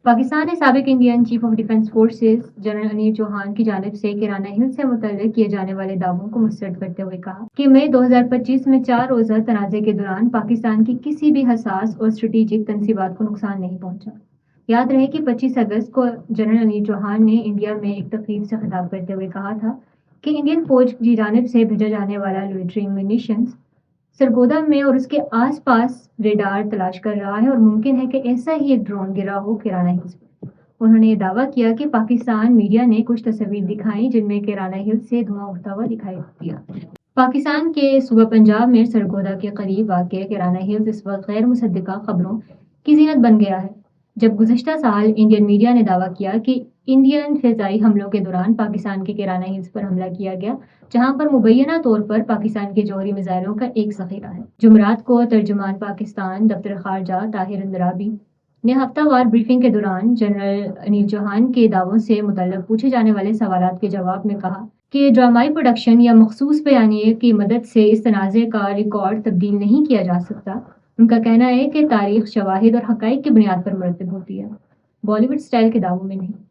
پاکستان نے سابق Indian chief of defence forces general Anil Chauhan کی جانب سے کیرانہ ہلز سے متعلق کیے جانے والے دعووں کو مسترد کرتے ہوئے کہا کہ مئی 2025 میں 4 روزہ تنازع کے دوران پاکستان کی کسی بھی حساس اور اسٹریٹجک تنصیبات کو نقصان نہیں پہنچا۔ یاد رہے کہ 25 اگست کو جنرل انیل چوہان نے انڈیا میں ایک تقریب سے خطاب کرتے ہوئے کہا تھا کہ انڈین فوج کی جانب سے بھیجا جانے والا لوئٹرنگ منیشنز سرگودا میں اور اس کے آس پاس ریڈار تلاش کر رہا ہے اور ممکن ہے کہ ایسا ہی ایک ڈرون گرا ہو کیرانہ ہلز پر۔ انہوں نے یہ دعویٰ کیا کہ پاکستان میڈیا نے کچھ تصاویر دکھائیں جن میں کیرانہ ہلز سے دھواں اٹھتا ہوا دکھائی دیا۔ پاکستان کے صوبہ پنجاب میں سرگودا کے قریب واقع کیرانہ ہلز اس وقت غیر مصدقہ خبروں کی زینت بن گیا ہے، جب گزشتہ سال انڈین میڈیا نے دعویٰ کیا کہ انڈین فضائی حملوں کے دوران پاکستان کے کیرانہ ہلز پر حملہ کیا گیا، جہاں پر مبینہ طور پر پاکستان کے جوہری میزائلوں کا ایک ذخیرہ ہے۔ جمعرات کو ترجمان پاکستان دفتر خارجہ طاہر اندرابی نے ہفتہ وار بریفنگ کے دوران جنرل انیل چوہان کے دعووں سے متعلق پوچھے جانے والے سوالات کے جواب میں کہا کہ ڈرامائی پروڈکشن یا مخصوص بیانیے کی مدد سے اس تنازع کا ریکارڈ تبدیل نہیں کیا جا سکتا۔ ان کا کہنا ہے کہ تاریخ شواہد اور حقائق کی بنیاد پر مرتب ہوتی ہے، بالی ووڈ سٹائل کے دعووں میں نہیں۔